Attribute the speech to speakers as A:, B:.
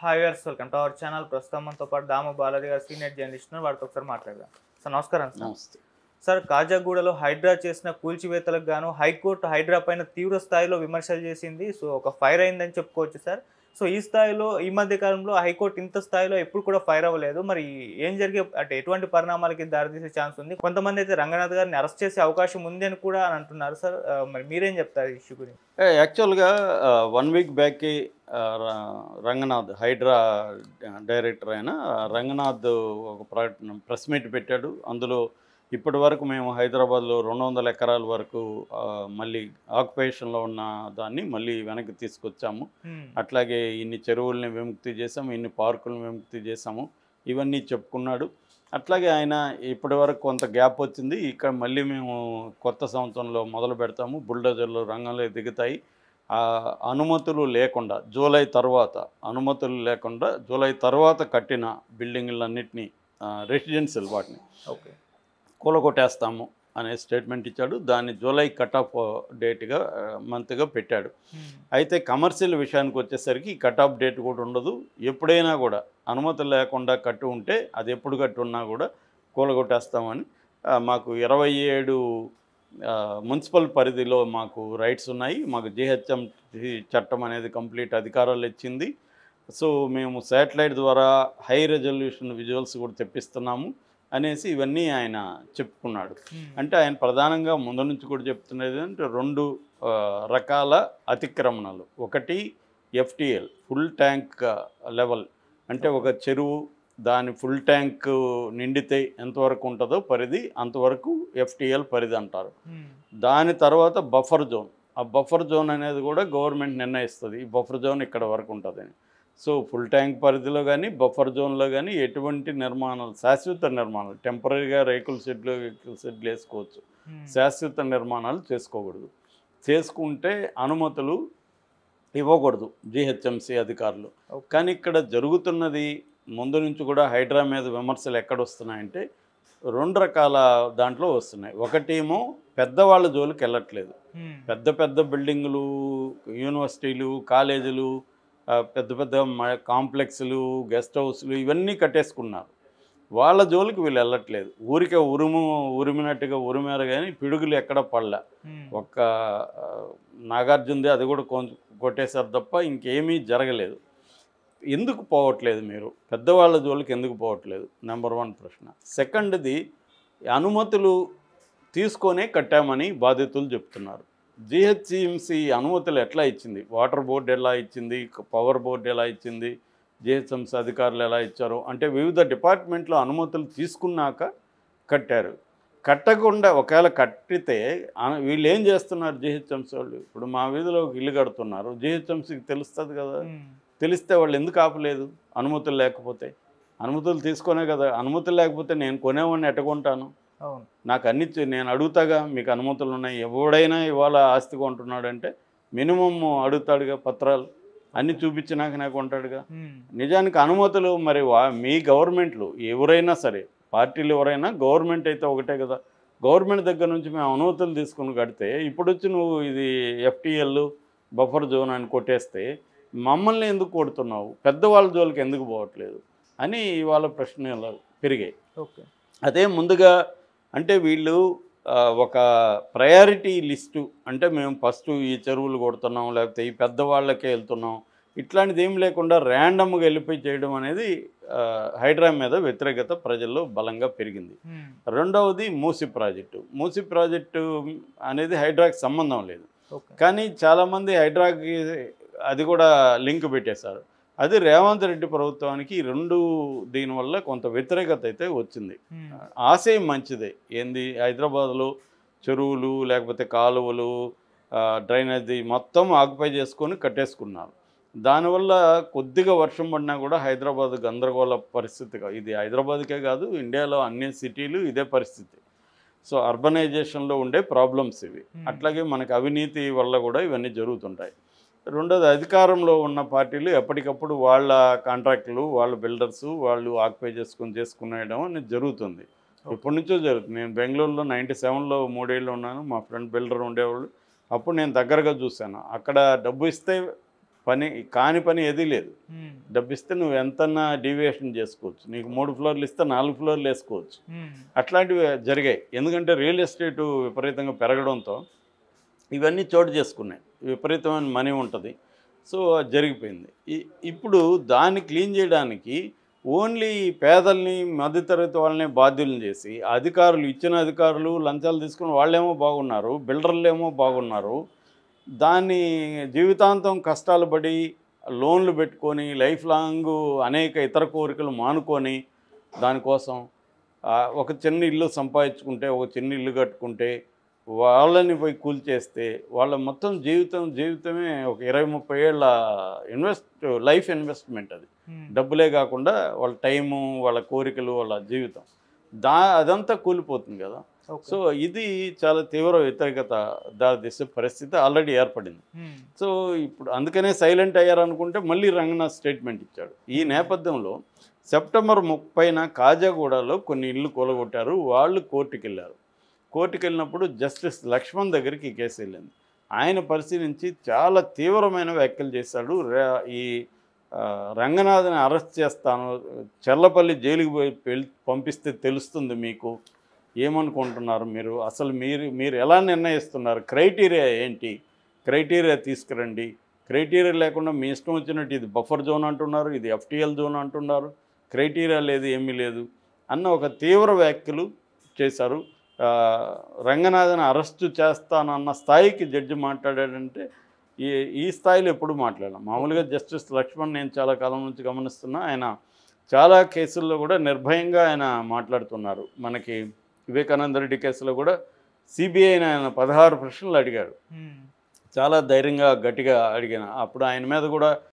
A: Hi viewers, welcome to our channel. ప్రస్తుతం మనతో పాటు దాము బాలాజీ గారు సీనియర్ జర్నలిస్ట్ ఉన్నారు. వారితో ఒకసారి మాట్లాడదాం. సార్ నమస్కారం.
B: నమస్తే.
A: సార్, కాజాగూడలో హైడ్రా చేసిన కూల్చివేతలకు గాను హైకోర్టు హైడ్రా పైన తీవ్ర స్థాయిలో విమర్శలు చేసింది. సో ఒక ఫైర్ అయిందని చెప్పుకోవచ్చు సార్. సో ఈ స్థాయిలో ఈ మధ్య కాలంలో హైకోర్టు ఇంత స్థాయిలో ఎప్పుడు కూడా ఫైర్ అవ్వలేదు. మరి ఏం జరిగే అంటే ఎటువంటి పరిణామాలకి దారితీసే ఛాన్స్ ఉంది? కొంతమంది అయితే రంగనాథ్ గారిని అరెస్ట్ చేసే అవకాశం ఉంది అని కూడా అంటున్నారు సార్. మరి మీరేం చెప్తారు ఈ ఇష్యూ గురించి?
B: యాక్చువల్గా 1 వీక్ బ్యాక్కి రంగనాథ్ హైడ్రా డైరెక్టర్ అయిన రంగనాథ్ ఒక ప్రెస్ మీట్ పెట్టాడు. అందులో ఇప్పటి వరకు మేము హైదరాబాద్లో 200 ఎకరాల వరకు మళ్ళీ ఆక్యుపేషన్లో ఉన్న దాన్ని మళ్ళీ వెనక్కి తీసుకొచ్చాము. అట్లాగే ఇన్ని చెరువుల్ని విముక్తి చేసాము, ఇన్ని పార్కులను విముక్తి చేసాము, ఇవన్నీ చెప్పుకున్నాడు. అట్లాగే ఆయన ఇప్పటి వరకు కొంత గ్యాప్ వచ్చింది. ఇక్కడ మళ్ళీ మేము కొత్త సంవత్సరంలో మొదలు పెడతాము, బుల్డోజర్లు రంగంలో దిగుతాయి. అనుమతులు లేకుండా జూలై తర్వాత కట్టిన బిల్డింగులన్నింటినీ రెసిడెన్షియల్ వాటిని
A: ఓకే
B: కూలగొట్టేస్తాము అనే స్టేట్మెంట్ ఇచ్చాడు. దాన్ని జూలై కట్ ఆఫ్ డేట్గా మంత్గా పెట్టాడు. అయితే కమర్షియల్ విషయానికి వచ్చేసరికి కట్ ఆఫ్ డేట్ కూడా ఉండదు. ఎప్పుడైనా కూడా అనుమతులు లేకుండా కట్టి ఉంటే అది ఎప్పుడు కట్టి ఉన్నా కూడా కూలగొట్టేస్తామని మాకు 27 మున్సిపల్ పరిధిలో మాకు రైట్స్ ఉన్నాయి. మాకు జిహెచ్ఎంసి చట్టం అనేది కంప్లీట్ అధికారాలు ఇచ్చింది. సో మేము శాటిలైట్ ద్వారా హై రెజల్యూషన్ విజువల్స్ కూడా తెప్పిస్తున్నాము అనేసి ఇవన్నీ ఆయన చెప్పుకున్నాడు. అంటే ఆయన ప్రధానంగా ముందు నుంచి కూడా చెప్తున్నది అంటే 2 రకాల అతిక్రమణలు. ఒకటి ఎఫ్టిఎల్ ఫుల్ ట్యాంక్ లెవెల్, అంటే ఒక చెరువు దాని ఫుల్ ట్యాంక్ నిండితే ఎంతవరకు ఉంటుందో పరిధి అంతవరకు ఎఫ్టిఎల్ పరిధి అంటారు. దాని తర్వాత బఫర్ జోన్. ఆ బఫర్ జోన్ అనేది కూడా గవర్నమెంట్ నిర్ణయిస్తుంది, ఈ బఫర్ జోన్ ఇక్కడ వరకు ఉంటుందని. సో ఫుల్ ట్యాంక్ పరిధిలో కానీ బఫర్ జోన్లో కానీ ఎటువంటి నిర్మాణాలు, శాశ్వత నిర్మాణాలు, టెంపరీగా రేకుల షెడ్లు వేసుకోవచ్చు, శాశ్వత నిర్మాణాలు చేసుకోకూడదు. చేసుకుంటే అనుమతులు ఇవ్వకూడదు జిహెచ్ఎంసి అధికారులు. కానీ ఇక్కడ జరుగుతున్నది ముందు నుంచి కూడా హైడ్రా మీద విమర్శలు ఎక్కడొస్తున్నాయంటే 2 రకాల దాంట్లో వస్తున్నాయి. ఒకటేమో పెద్దవాళ్ళ జోలికి వెళ్ళట్లేదు. పెద్ద బిల్డింగులు, యూనివర్సిటీలు, కాలేజీలు, పెద్ద కాంప్లెక్స్లు, గెస్ట్ హౌస్లు ఇవన్నీ కట్టేసుకున్నారు. వాళ్ళ జోలికి వీళ్ళు వెళ్ళట్లేదు. ఊరికే ఉరిమినట్టుగా ఉరిమారు కానీ పిడుగులు ఎక్కడ పడలే. ఒక్క నాగార్జునది అది కూడా కొట్టేశారు తప్ప ఇంకేమీ జరగలేదు. ఎందుకు పోవట్లేదు మీరు పెద్దవాళ్ళ జోలికి ఎందుకు పోవట్లేదు? నెంబర్ 1 ప్రశ్న. సెకండ్ది, అనుమతులు తీసుకొనే కట్టామని బాధితులు చెప్తున్నారు. జిహెచ్ఎంసి అనుమతులు ఎట్లా ఇచ్చింది? వాటర్ బోర్డు ఎలా ఇచ్చింది? పవర్ బోర్డు ఎలా ఇచ్చింది? జిహెచ్ఎంసి అధికారులు ఎలా ఇచ్చారు? అంటే వివిధ డిపార్ట్మెంట్లో అనుమతులు తీసుకున్నాక కట్టారు. కట్టకుండా ఒకవేళ కట్టితే వీళ్ళు ఏం చేస్తున్నారు? జిహెచ్ఎంసి వాళ్ళు ఇప్పుడు మా వీధిలో ఒక ఇల్లు కడుతున్నారు, జిహెచ్ఎంసికి తెలుస్తుంది కదా. తెలిస్తే వాళ్ళు ఎందుకు ఆపలేదు? అనుమతులు లేకపోతే. అనుమతులు తీసుకునే కదా. అనుమతులు లేకపోతే నేను కొనేవాడిని ఎట్టకొంటాను? నాకు అన్ని నేను అడుగుతాగా, మీకు అనుమతులు ఉన్నాయి. ఎవడైనా ఇవాళ ఆస్తి కొంటున్నాడంటే మినిమం అడుగుతాడుగా, పత్రాలు అన్నీ చూపించినాక నాకు కొంటాడుగా. నిజానికి అనుమతులు మరి మీ గవర్నమెంట్లు ఎవరైనా సరే, పార్టీలు ఎవరైనా, గవర్నమెంట్ అయితే ఒకటే కదా. గవర్నమెంట్ దగ్గర నుంచి మేము అనుమతులు తీసుకుని కడితే ఇప్పుడు వచ్చి నువ్వు ఇది ఎఫ్టిఎల్ బఫర్ జోన్ అని కొట్టేస్తే మమ్మల్ని ఎందుకు కొడుతున్నావు? పెద్దవాళ్ళ జోలికి ఎందుకు పోవట్లేదు అని ఇవాళ ప్రశ్నలు పెరిగాయి.
A: ఓకే,
B: అదే ముందుగా అంటే వీళ్ళు ఒక ప్రయారిటీ లిస్టు, అంటే మేము ఫస్ట్ ఈ చెరువులు కొడుతున్నాం, లేకపోతే ఈ పెద్దవాళ్ళకే వెళ్తున్నాం, ఇట్లాంటిది ఏం లేకుండా ర్యాండమ్గా వెళ్ళిపోయి చేయడం అనేది హైడ్రా మీద వ్యతిరేకత ప్రజల్లో బలంగా పెరిగింది. రెండవది మూసీ ప్రాజెక్టు అనేది హైడ్రాకి సంబంధం లేదు. కానీ చాలామంది హైడ్రాకి అది కూడా లింక్ పెట్టేశారు. అది రేవంత్ రెడ్డి ప్రభుత్వానికి దీనివల్ల కొంత వ్యతిరేకత అయితే వచ్చింది. ఆశయం మంచిదే. ఏంది, హైదరాబాద్లో చెరువులు లేకపోతే కాలువలు, డ్రైనేజీ మొత్తం ఆక్యుపై చేసుకొని కట్టేసుకున్నారు. దానివల్ల కొద్దిగా వర్షం పడినా కూడా హైదరాబాద్ గందరగోళ పరిస్థితిగా, ఇది హైదరాబాద్కే కాదు ఇండియాలో అన్ని సిటీలు ఇదే పరిస్థితి. సో అర్బనైజేషన్లో ఉండే ప్రాబ్లమ్స్ ఇవి. అట్లాగే మనకి అవినీతి వల్ల కూడా ఇవన్నీ జరుగుతుంటాయి. రెండోది, అధికారంలో ఉన్న పార్టీలు ఎప్పటికప్పుడు వాళ్ళ కాంట్రాక్టులు, వాళ్ళ బిల్డర్సు వాళ్ళు ఆక్యుపై చేసుకునేయడం అనేది జరుగుతుంది. ఇప్పటి నుంచో జరుగుతుంది. నేను బెంగళూరులో 97లో 3 ఏళ్ళు ఉన్నాను. మా ఫ్రెండ్ బిల్డర్ ఉండేవాళ్ళు. అప్పుడు నేను దగ్గరగా చూశాను. అక్కడ డబ్బు ఇస్తే కాని పని ఏదీ లేదు. డబ్బిస్తే నువ్వు ఎంతన్నా డీవియేషన్ చేసుకోవచ్చు. నీకు 3 ఫ్లోర్లు ఇస్తే 4 ఫ్లోర్లు వేసుకోవచ్చు. అట్లాంటివి జరిగాయి. ఎందుకంటే రియల్ ఎస్టేటు విపరీతంగా పెరగడంతో ఇవన్నీ చోటు చేసుకున్నాయి. విపరీతమైన మనీ ఉంటుంది. సో జరిగిపోయింది. ఇప్పుడు దాన్ని క్లీన్ చేయడానికి ఓన్లీ పేదల్ని మధ్యతరగతి వాళ్ళని బాధ్యులను చేసి ఇచ్చిన అధికారులు లంచాలు తీసుకుని వాళ్ళేమో బాగున్నారు, బిల్డర్లేమో బాగున్నారు. దాన్ని జీవితాంతం కష్టాలు పడి లోన్లు పెట్టుకొని లైఫ్ లాంగ్ అనేక ఇతర కోరికలు మానుకొని దానికోసం ఒక చిన్న ఇల్లు సంపాదించుకుంటే, ఒక చిన్న ఇల్లు కట్టుకుంటే వాళ్ళని పోయి కూల్చేస్తే వాళ్ళ మొత్తం జీవితమే ఒక 20-30 ఏళ్ళ లైఫ్ ఇన్వెస్ట్మెంట్. అది డబ్బులే కాకుండా వాళ్ళ టైము, వాళ్ళ కోరికలు, వాళ్ళ జీవితం అదంతా కూలిపోతుంది కదా. సో ఇది చాలా తీవ్ర వ్యతిరేకత దారితీసే పరిస్థితి ఆల్రెడీ ఏర్పడింది. సో ఇప్పుడు అందుకనే సైలెంట్ అయ్యారనుకుంటే మళ్ళీ రంగనాథ్ స్టేట్మెంట్ ఇచ్చాడు. ఈ నేపథ్యంలో సెప్టెంబర్ 30న కాజాగూడలో కొన్ని ఇళ్ళు కూలగొట్టారు. వాళ్ళు కోర్టుకు వెళ్ళారు. కోర్టుకు వెళ్ళినప్పుడు జస్టిస్ లక్ష్మణ్ దగ్గరికి ఈ కేసు వెళ్ళింది. ఆయన పరిశీలించి చాలా తీవ్రమైన వ్యాఖ్యలు చేశాడు. ఈ రంగనాథ్ని అరెస్ట్ చేస్తాను, చెర్లపల్లి జైలుకి పోయి పంపిస్తే తెలుస్తుంది మీకు, ఏమనుకుంటున్నారు మీరు, అసలు మీరు ఎలా నిర్ణయిస్తున్నారు, క్రైటీరియా ఏంటి, క్రైటీరియా తీసుకురండి, క్రైటీరియా లేకుండా మీ ఇష్టం వచ్చినట్టు ఇది బఫర్ జోన్ అంటున్నారు, ఇది FTL జోన్ అంటున్నారు, క్రైటీరియా లేదు, ఏమీ లేదు అన్న ఒక తీవ్ర వ్యాఖ్యలు చేశారు. రంగనాథన్ అరెస్టు చేస్తానన్న స్థాయికి జడ్జి మాట్లాడాడంటే ఈ స్థాయిలో ఎప్పుడు మాట్లాడాం. మామూలుగా జస్టిస్ లక్ష్మణ్ నేను చాలా కాలం నుంచి గమనిస్తున్నా, ఆయన చాలా కేసుల్లో కూడా నిర్భయంగా ఆయన మాట్లాడుతున్నారు. మనకి వివేకానంద రెడ్డి కేసులో కూడా CBIని ఆయన 16 ప్రశ్నలు అడిగాడు. చాలా ధైర్యంగా గట్టిగా అడిగిన. అప్పుడు ఆయన మీద కూడా